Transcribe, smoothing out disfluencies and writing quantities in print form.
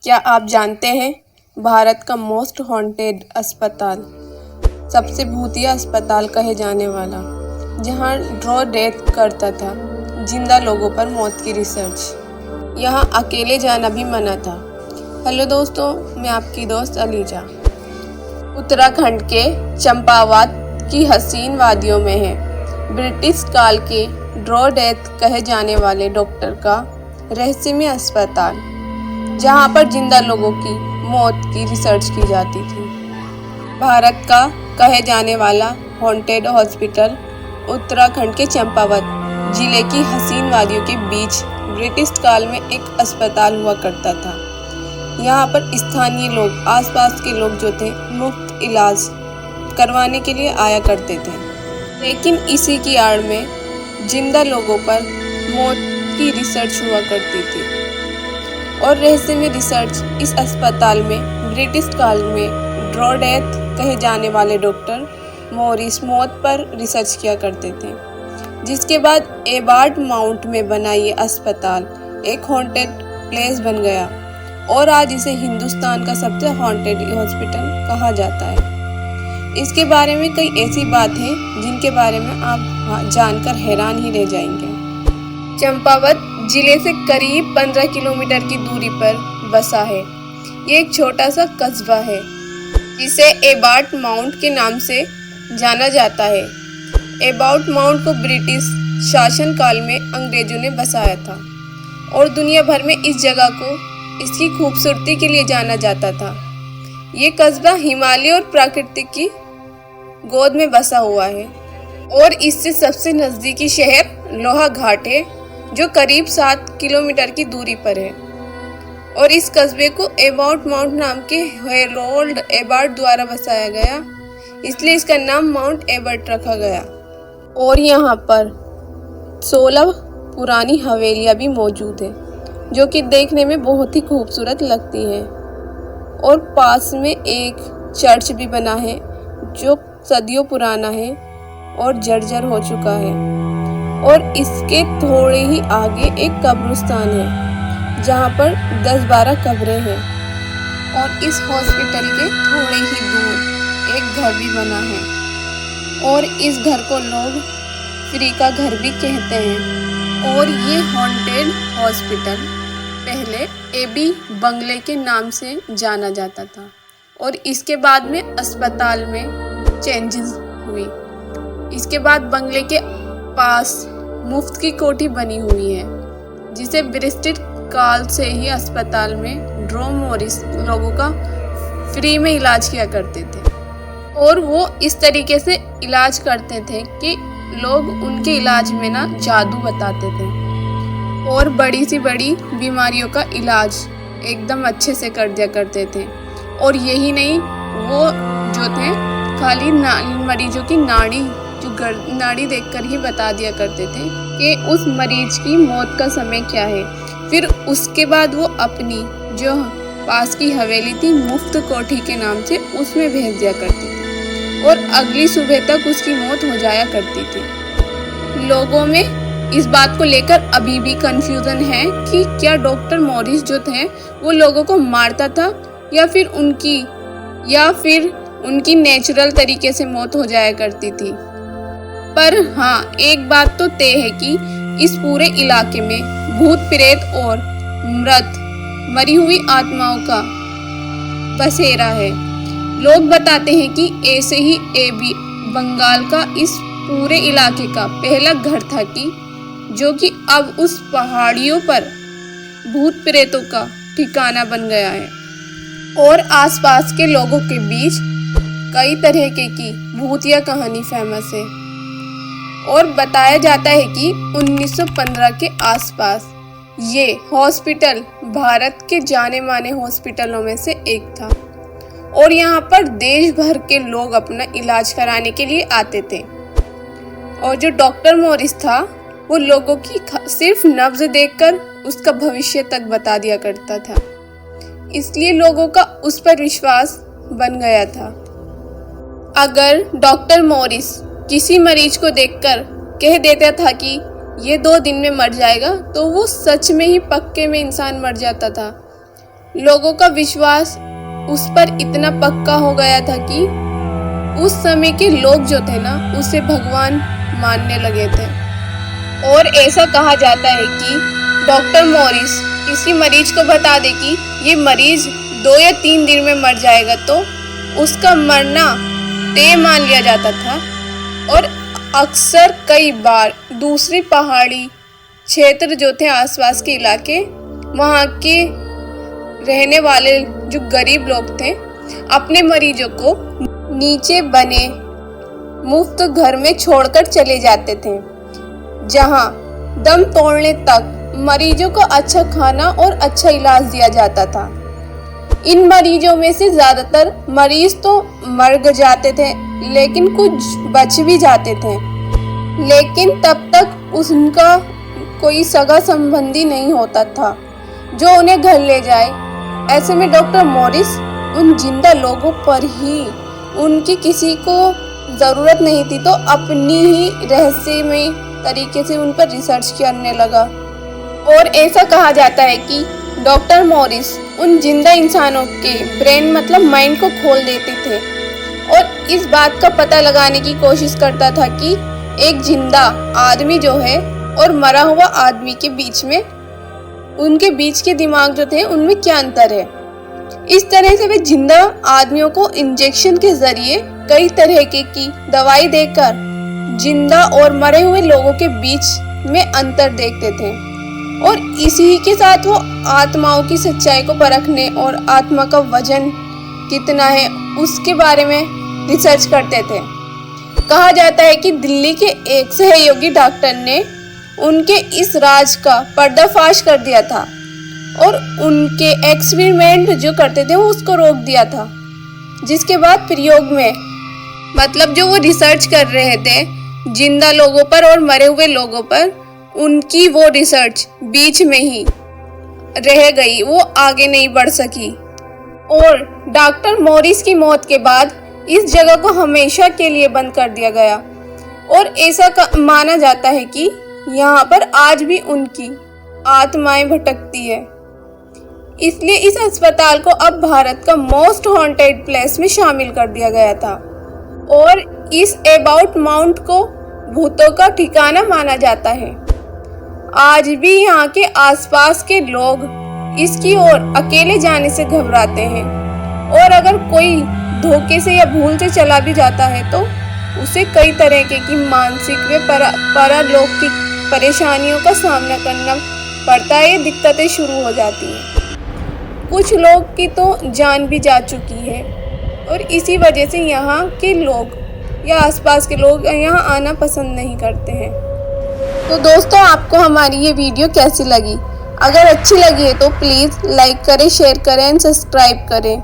क्या आप जानते हैं भारत का मोस्ट हॉन्टेड अस्पताल, सबसे भूतिया अस्पताल कहे जाने वाला, जहां ड्रॉ डेथ करता था जिंदा लोगों पर मौत की रिसर्च, यहां अकेले जाना भी मना था। हेलो दोस्तों, मैं आपकी दोस्त अलीजा उत्तराखंड के चंपावत की हसीन वादियों में है ब्रिटिश काल के ड्रॉ डेथ कहे जाने वाले डॉक्टर का रहस्यमय अस्पताल, जहां पर जिंदा लोगों की मौत की रिसर्च की जाती थी। भारत का कहे जाने वाला हॉन्टेड हॉस्पिटल उत्तराखंड के चंपावत जिले की हसीन वादियों के बीच ब्रिटिश काल में एक अस्पताल हुआ करता था। यहाँ पर स्थानीय लोग, आसपास के लोग जो थे, मुफ्त इलाज करवाने के लिए आया करते थे, लेकिन इसी की आड़ में जिंदा लोगों पर मौत की रिसर्च हुआ करती थी। और रहस्यमय रिसर्च इस अस्पताल में ब्रिटिश काल में ड्रॉ डेथ कहे जाने वाले डॉक्टर मॉरिस मौत पर रिसर्च किया करते थे, जिसके बाद एबार्ट माउंट में बना ये अस्पताल एक हॉन्टेड प्लेस बन गया और आज इसे हिंदुस्तान का सबसे हॉन्टेड हॉस्पिटल कहा जाता है। इसके बारे में कई ऐसी बात है जिनके बारे में आप जानकर हैरान ही रह जाएंगे। चंपावत जिले से करीब 15 किलोमीटर की दूरी पर बसा है। ये एक छोटा सा कस्बा है जिसे एबार्ट माउंट के नाम से जाना जाता है। एबार्ट माउंट को ब्रिटिश शासन काल में अंग्रेजों ने बसाया था और दुनिया भर में इस जगह को इसकी खूबसूरती के लिए जाना जाता था। ये कस्बा हिमालय और प्रकृति की गोद में बसा हुआ है और इससे सबसे नज़दीकी शहर लोहाघाट है, जो करीब 7 किलोमीटर की दूरी पर है। और इस कस्बे को एबार्ट माउंट नाम के हेरोल्ड एबार्ट द्वारा बसाया गया, इसलिए इसका नाम माउंट एबर्ट रखा गया। और यहाँ पर 16 पुरानी हवेलियाँ भी मौजूद हैं, जो कि देखने में बहुत ही खूबसूरत लगती हैं। और पास में एक चर्च भी बना है जो सदियों पुराना है और जर्जर हो चुका है। और इसके थोड़े ही आगे एक कब्रिस्तान है जहाँ पर 10-12 कब्रें हैं। और इस हॉस्पिटल के थोड़े ही दूर एक घर भी बना है और इस घर को लोग फ्री का घर भी कहते हैं। और ये हॉन्टेड हॉस्पिटल पहले एबी बंगले के नाम से जाना जाता था और इसके बाद में अस्पताल में चेंजेस हुई। इसके बाद बंगले के पास मुफ्त की कोठी बनी हुई है, जिसे ब्रिटिश काल से ही अस्पताल में ड्रॉ मॉरिस लोगों का फ्री में इलाज किया करते थे। और वो इस तरीके से इलाज करते थे कि लोग उनके इलाज में ना जादू बताते थे और बड़ी सी बड़ी बीमारियों का इलाज एकदम अच्छे से कर दिया करते थे। और यही नहीं, वो जो थे खाली मरीजों की नाड़ी देखकर ही बता दिया करते थे कि उस मरीज की मौत का समय क्या है। फिर उसके बाद वो अपनी जो पास की हवेली थी मुफ्त कोठी के नाम से, उसमें भेज दिया करते थे और अगली सुबह तक उसकी मौत हो जाया करती थी। लोगों में इस बात को लेकर अभी भी कंफ्यूजन है कि क्या डॉक्टर मॉरिस जो थे वो लोगों को मारता था या फिर उनकी नेचुरल तरीके से मौत हो जाया करती थी। पर हाँ, एक बात तो तय है कि इस पूरे इलाके में भूत प्रेत और मरी हुई आत्माओं का बसेरा है। लोग बताते हैं कि ऐसे ही एबी बंगाल का इस पूरे इलाके का पहला घर था जो कि अब उस पहाड़ियों पर भूत प्रेतों का ठिकाना बन गया है। और आसपास के लोगों के बीच कई तरह की भूतिया कहानी फेमस है और बताया जाता है कि 1915 के आसपास ये हॉस्पिटल भारत के जाने माने हॉस्पिटलों में से एक था और यहाँ पर देश भर के लोग अपना इलाज कराने के लिए आते थे। और जो डॉक्टर मॉरिस था वो लोगों की सिर्फ नब्ज देखकर उसका भविष्य तक बता दिया करता था, इसलिए लोगों का उस पर विश्वास बन गया था। अगर डॉक्टर मॉरिस किसी मरीज को देखकर कह देता था कि ये 2 दिन में मर जाएगा, तो वो सच में ही पक्के में इंसान मर जाता था। लोगों का विश्वास उस पर इतना पक्का हो गया था कि उस समय के लोग जो थे ना उसे भगवान मानने लगे थे। और ऐसा कहा जाता है कि डॉक्टर मॉरिस किसी मरीज को बता दे कि ये मरीज 2 या 3 दिन में मर जाएगा तो उसका मरना तय मान लिया जाता था। और अक्सर कई बार दूसरी पहाड़ी क्षेत्र जो थे आसपास के इलाके, वहाँ के रहने वाले जो गरीब लोग थे अपने मरीजों को नीचे बने मुफ्त घर में छोड़कर चले जाते थे, जहाँ दम तोड़ने तक मरीजों को अच्छा खाना और अच्छा इलाज दिया जाता था। इन मरीजों में से ज़्यादातर मरीज तो मर जाते थे, लेकिन कुछ बच भी जाते थे, लेकिन तब तक उनका कोई सगा संबंधी नहीं होता था जो उन्हें घर ले जाए। ऐसे में डॉक्टर मॉरिस उन जिंदा लोगों पर ही, उनकी किसी को ज़रूरत नहीं थी तो अपनी ही रहस्यमय तरीके से उन पर रिसर्च करने लगा। और ऐसा कहा जाता है कि डॉक्टर मॉरिस उन जिंदा इंसानों के ब्रेन मतलब माइंड को खोल देते थे और इस बात का पता लगाने की कोशिश करता था कि एक जिंदा आदमी जो है और मरा हुआ आदमी के बीच में, उनके बीच के दिमाग जो थे उनमें क्या अंतर है। इस तरह से वे जिंदा आदमियों को इंजेक्शन के जरिए कई तरह की दवाई देकर जिंदा और मरे हुए लोगों के बीच में अंतर देखते थे और इसी के साथ वो आत्माओं की सच्चाई को परखने और आत्मा का वजन कितना है उसके बारे में रिसर्च करते थे। कहा जाता है कि दिल्ली के एक सहयोगी डॉक्टर ने उनके इस राज का पर्दाफाश कर दिया था और उनके एक्सपेरिमेंट जो करते थे वो उसको रोक दिया था, जिसके बाद प्रयोग में मतलब जो वो रिसर्च कर रहे थे जिंदा लोगों पर और मरे हुए लोगों पर, उनकी वो रिसर्च बीच में ही रह गई, वो आगे नहीं बढ़ सकी। और डॉक्टर मॉरिस की मौत के बाद इस जगह को हमेशा के लिए बंद कर दिया गया और ऐसा माना जाता है कि यहाँ पर आज भी उनकी आत्माएं भटकती है। इसलिए इस अस्पताल को अब भारत का मोस्ट हॉन्टेड प्लेस में शामिल कर दिया गया था और इस अबाउट माउंट को भूतों का ठिकाना माना जाता है। आज भी यहाँ के आसपास के लोग इसकी ओर अकेले जाने से घबराते हैं और अगर कोई धोखे से या भूल से चला भी जाता है तो उसे कई तरह की मानसिक व पारलौकिक परेशानियों का सामना करना पड़ता है। ये दिक्कतें शुरू हो जाती हैं। कुछ लोग की तो जान भी जा चुकी है और इसी वजह से यहाँ के लोग या आसपास के लोग यहाँ आना पसंद नहीं करते हैं। तो दोस्तों, आपको हमारी ये वीडियो कैसी लगी? अगर अच्छी लगी है तो प्लीज़ लाइक करें, शेयर करें एंड सब्सक्राइब करें।